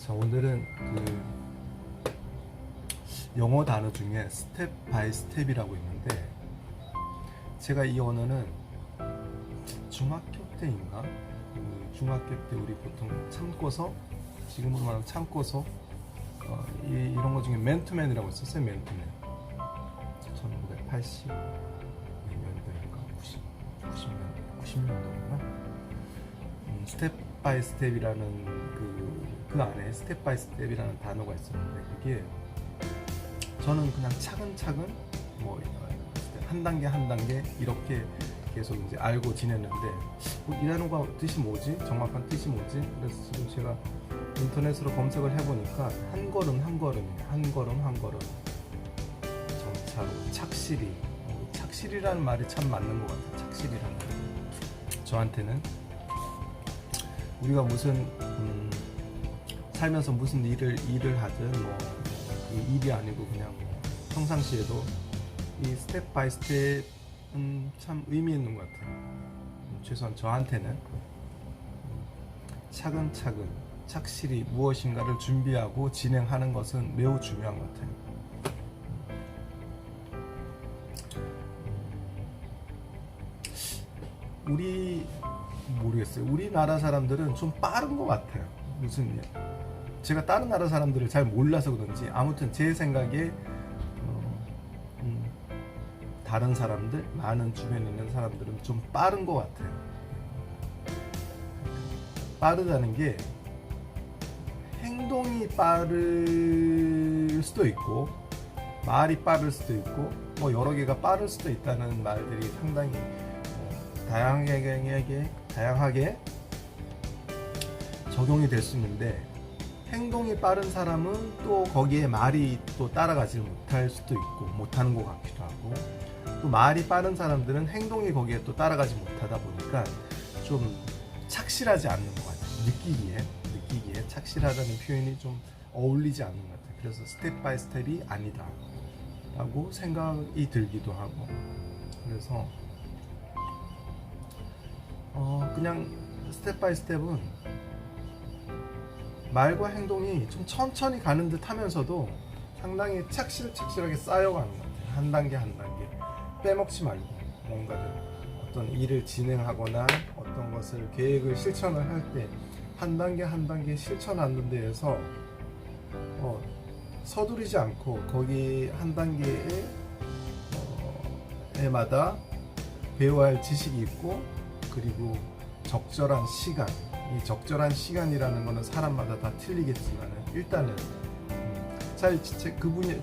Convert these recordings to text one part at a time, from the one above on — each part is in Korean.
자, 오늘은 영어 단어 중에 스텝 바이 스텝이라고 있는데, 제가 이 언어는 중학교 때인가? 중학교 때 우리 보통 참고서, 지금으로 말하면 참고서, 이런 거 중에 맨투맨이라고 있었어요. 맨투맨. 1980년대인가 90년도인가? 스텝 바이 스텝이라는 그 안에 스텝 바이 스텝이라는 단어가 있었는데, 그게 저는 그냥 차근차근 뭐 한 단계 한 단계 이렇게 계속 이제 알고 지냈는데, 이 단어가 뜻이 뭐지? 정확한 뜻이 뭐지? 그래서 지금 제가 인터넷으로 검색을 해보니까 한 걸음 한 걸음이에요. 한 걸음 한 걸음 정차로 착실히. 착실이라는 말이 참 맞는 것 같아요. 착실이라는 말. 저한테는 우리가 무슨 살면서 무슨 일을 하든 이 일이 아니고 그냥 평상시에도 이 스텝 바이 스텝은 참 의미 있는 것 같아요. 최소한 저한테는 차근차근 착실히 무엇인가를 준비하고 진행하는 것은 매우 중요한 것 같아요. 모르겠어요. 우리나라 사람들은 좀 빠른 것 같아요. 제가 다른 나라 사람들을 잘 몰라서 그런지, 아무튼 제 생각에 다른 사람들, 많은 주변에 있는 사람들은 좀 빠른 것 같아요. 빠르다는 게 행동이 빠를 수도 있고 말이 빠를 수도 있고 뭐 여러 개가 빠를 수도 있다는 말들이 상당히 다양하게 적용이 될 수 있는데, 행동이 빠른 사람은 또 거기에 말이 또 따라가지 못할 수도 있고 못하는 것 같기도 하고, 또 말이 빠른 사람들은 행동이 거기에 또 따라가지 못하다 보니까 좀 착실하지 않는 것 같아요. 느끼기에 착실하다는 표현이 좀 어울리지 않는 것 같아요. 그래서 스텝 바이 스텝이 아니다 라고 생각이 들기도 하고, 그래서 그냥 스텝 바이 스텝은 말과 행동이 좀 천천히 가는 듯 하면서도 상당히 착실하게 쌓여가는 것 같아요. 한 단계 한 단계 빼먹지 말고, 뭔가를 어떤 일을 진행하거나 어떤 것을 계획을 실천을 할 때 한 단계 한 단계 실천하는 데에서 서두르지 않고 거기 한 단계에마다 배워야 할 지식이 있고, 그리고 적절한 시간, 이 적절한 시간이라는 거는 사람마다 다 틀리겠지만 일단은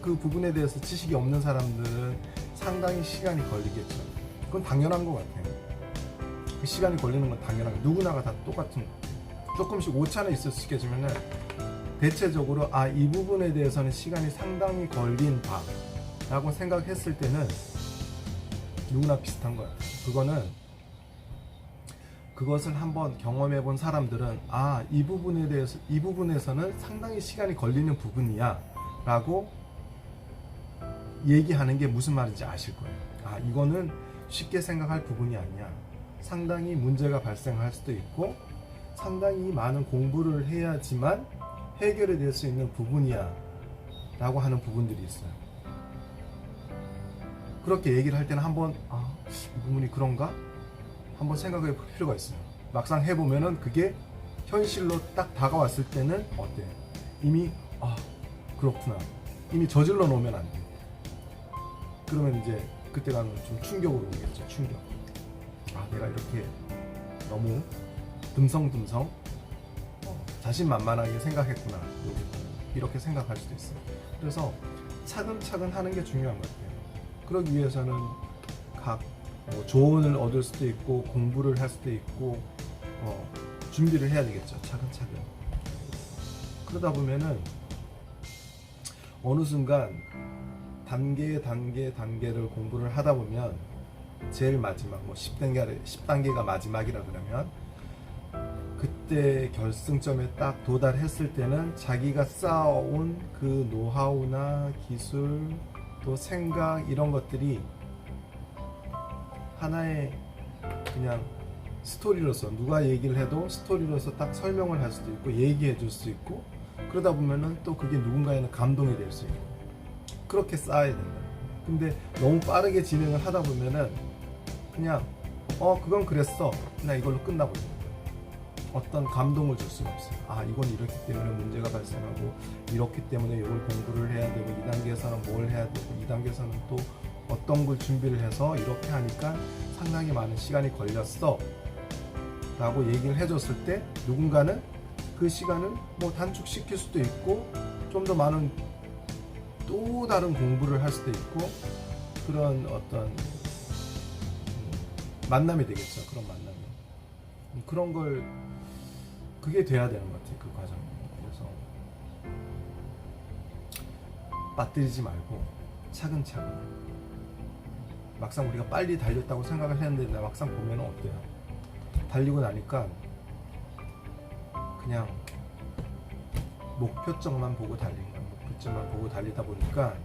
그 부분에 대해서 지식이 없는 사람들은 상당히 시간이 걸리겠죠. 그건 당연한 것 같아요. 그 시간이 걸리는 건 당연한 거예요. 누구나가 다 똑같은 것 같아요. 조금씩 오차는 있을 수 있겠지만 대체적으로 이 부분에 대해서는 시간이 상당히 걸린 바라고 생각했을 때는 누구나 비슷한 것 같아요. 그것을 한번 경험해 본 사람들은 이 부분에서는 상당히 시간이 걸리는 부분이야 라고 얘기하는 게 무슨 말인지 아실 거예요. 이거는 쉽게 생각할 부분이 아니야. 상당히 문제가 발생할 수도 있고 상당히 많은 공부를 해야지만 해결이 될 수 있는 부분이야 라고 하는 부분들이 있어요. 그렇게 얘기를 할 때는 한번 이 부분이 그런가? 한번 생각해 볼 필요가 있어요. 막상 해보면은 그게 현실로 딱 다가왔을 때는 어때? 이미 그렇구나. 이미 저질러 놓으면 안 돼. 그러면 이제 그때가 좀 충격으로 오겠죠. 충격. 내가 이렇게 너무 듬성듬성 자신만만하게 생각했구나. 이렇게 생각할 수도 있어요. 그래서 차근차근 하는 게 중요한 것 같아요. 그러기 위해서는 조언을 얻을 수도 있고 공부를 할 수도 있고 준비를 해야 되겠죠. 차근차근. 그러다 보면은 어느 순간 단계를 공부를 하다 보면 제일 마지막 10단계가 마지막이라 그러면 그때 결승점에 딱 도달했을 때는 자기가 쌓아온 그 노하우나 기술 또 생각 이런 것들이 하나의 그냥 스토리로서 누가 얘기를 해도 스토리로서 딱 설명을 할 수도 있고 얘기해 줄 수 있고 그러다 보면은 또 그게 누군가에는 감동이 될 수 있고 그렇게 쌓아야 된다. 근데 너무 빠르게 진행을 하다 보면은 그냥 그건 그랬어 그냥 이걸로 끝나버려요. 어떤 감동을 줄 수가 없어요. 아 이건 이렇기 때문에 문제가 발생하고 이렇기 때문에 이걸 공부를 해야 되고 2단계에서는 뭘 해야 되고 2단계에서는 또 어떤 걸 준비를 해서 이렇게 하니까 상당히 많은 시간이 걸렸어 라고 얘기를 해줬을 때 누군가는 그 시간을 뭐 단축시킬 수도 있고 좀 더 많은 또 다른 공부를 할 수도 있고 그런 어떤 만남이 되겠죠. 그런 만남이 그런 걸 그게 돼야 되는 것 같아요. 그 과정이. 그래서 빠뜨리지 말고 차근차근 막상 우리가 빨리 달렸다고 생각을 했는데 막상 보면 어때요? 달리고 나니까 그냥 목표점만 보고 달린 거야. 목표점만 보고 달리다 보니까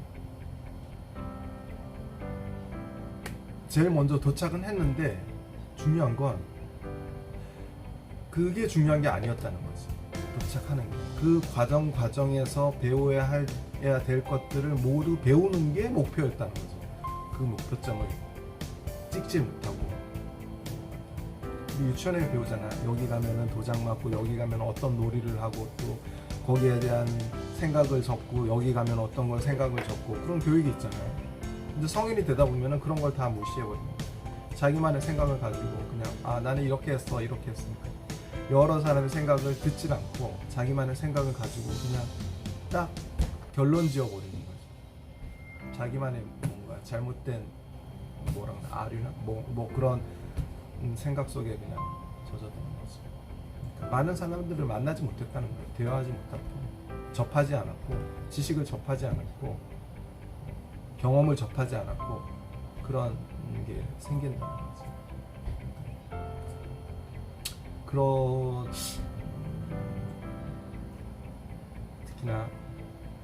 제일 먼저 도착은 했는데 중요한 건 그게 중요한 게 아니었다는 거지. 도착하는 게. 그 과정에서 배워야 될 것들을 모두 배우는 게 목표였다는 거죠. 그 목표점을 찍지 못하고 우리 유치원에 배우잖아. 여기 가면은 도장 맞고 여기 가면 어떤 놀이를 하고 또 거기에 대한 생각을 적고 여기 가면 어떤 걸 생각을 적고 그런 교육이 있잖아요. 근데 성인이 되다 보면은 그런 걸 다 무시해버립니다. 자기만의 생각을 가지고 그냥 나는 이렇게 했어 이렇게 했으니까 여러 사람의 생각을 듣질 않고 자기만의 생각을 가지고 그냥 딱 결론 지어버리는 거죠. 자기만의 뭔가 잘못된 아류나 뭐 그런 생각 속에 그냥 젖어드는 거죠. 그러니까 많은 사람들을 만나지 못했다는 거예요. 대화하지 못했고 접하지 않았고 지식을 접하지 않았고 경험을 접하지 않았고 그런 게 생긴다는 거죠. 특히나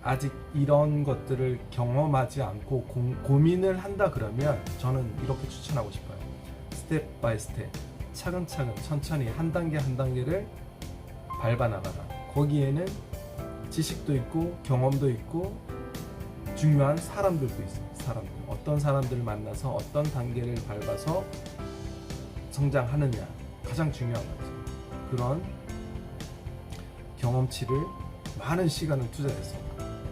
아직 이런 것들을 경험하지 않고 고민을 한다 그러면 저는 이렇게 추천하고 싶어요. 스텝 바이 스텝 차근차근 천천히 한 단계 한 단계를 밟아 나가라. 거기에는 지식도 있고 경험도 있고 중요한 사람들도 있어요. 어떤 사람들을 만나서 어떤 단계를 밟아서 성장하느냐 가장 중요한 거죠. 그런 경험치를 많은 시간을 투자해서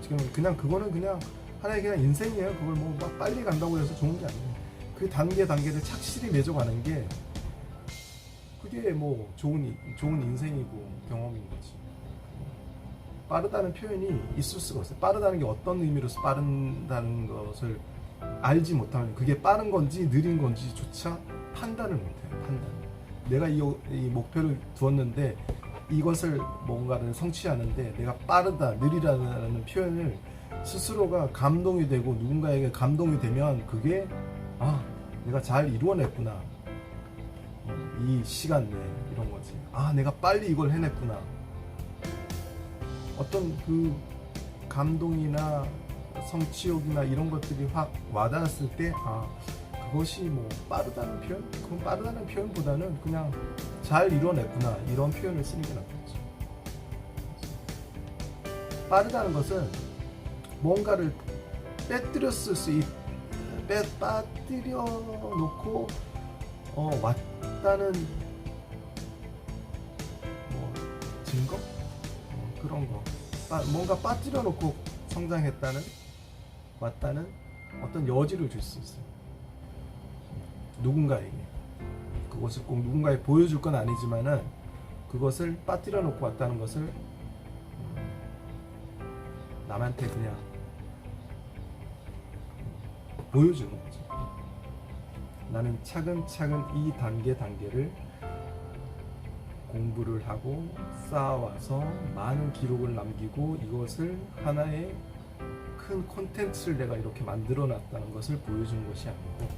지금 그거는 그냥 하나의 그냥 인생이에요. 그걸 뭐 막 빨리 간다고 해서 좋은 게 아니에요. 그 단계를 착실히 맺어가는 게 그게 뭐 좋은 인생이고 경험인 거지. 빠르다는 표현이 있을 수가 없어요. 빠르다는 게 어떤 의미로서 빠른다는 것을 알지 못하면 그게 빠른 건지 느린 건지조차 판단을 못해요. 내가 이 목표를 두었는데 이것을 뭔가를 성취하는데 내가 빠르다, 느리다는 표현을 스스로가 감동이 되고 누군가에게 감동이 되면 그게 내가 잘 이루어냈구나. 이 시간 내에 이런 거지. 내가 빨리 이걸 해냈구나. 어떤 그 감동이나 성취욕이나 이런 것들이 확 와닿았을 때 그것이 뭐 빠르다는 표현? 그건 빠르다는 표현보다는 그냥 잘 이뤄냈구나 이런 표현을 쓰는 게 낫겠죠. 빠르다는 것은 뭔가를 빠뜨려 놓고 왔다는 뭐 증거? 그런 거. 뭔가 빠뜨려 놓고 성장했다는 왔다는 어떤 여지를 줄 수 있어요. 누군가에게 그것을 꼭 누군가에 보여줄 건 아니지만은 그것을 빠뜨려 놓고 왔다는 것을 남한테 그냥 보여주는 거죠. 나는 차근차근 이 단계를 공부를 하고 쌓아와서 많은 기록을 남기고 이것을 하나의 큰 콘텐츠를 내가 이렇게 만들어 놨다는 것을 보여주는 것이 아니고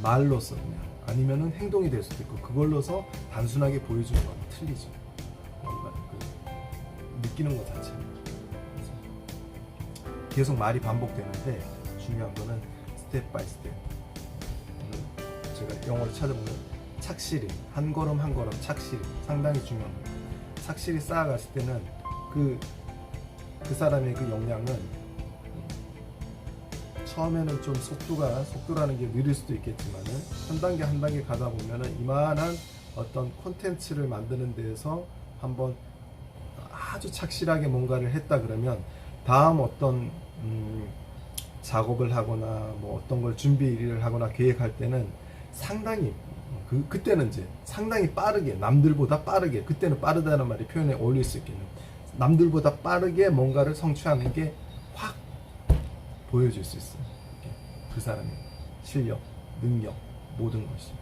말로써 그냥 아니면은 행동이 될 수도 있고 그걸로서 단순하게 보여주는 건 틀리죠. 뭔가 느끼는 것 자체는 계속 말이 반복되는데 중요한 거는 스텝 바이 스텝. 제가 영어를 찾아보면 착실히 한 걸음 한 걸음 착실히 상당히 중요한 거예요. 착실히 쌓아갔을 때는 그 사람의 그 역량은 처음에는 좀 속도라는 게 느릴 수도 있겠지만은 한 단계 한 단계 가다 보면은 이만한 어떤 콘텐츠를 만드는 데에서 한번 아주 착실하게 뭔가를 했다 그러면 다음 어떤 작업을 하거나 뭐 어떤 걸 준비를 하거나 계획할 때는 상당히 그때는 이제 상당히 빠르게 남들보다 빠르게 그때는 빠르다는 말이 표현에 어울릴 수 있겠네요. 남들보다 빠르게 뭔가를 성취하는 게 확 보여줄 수 있어요. 그 사람의 실력, 능력 모든 것이.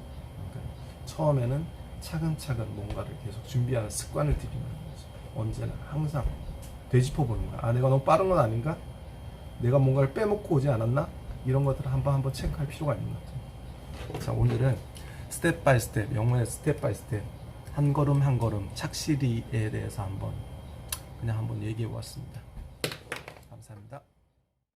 그러니까 처음에는 차근차근 뭔가를 계속 준비하는 습관을 들이는 거죠. 언제나 항상 되짚어 보는 거야. 아, 내가 너무 빠른 건 아닌가? 내가 뭔가를 빼먹고 오지 않았나? 이런 것들을 한번 체크할 필요가 있는 것 같아요. 자, 오늘은 스텝 바이 스텝, 영문의 스텝 바이 스텝, 한 걸음 한 걸음 착실히에 대해서 한번 얘기해 보았습니다.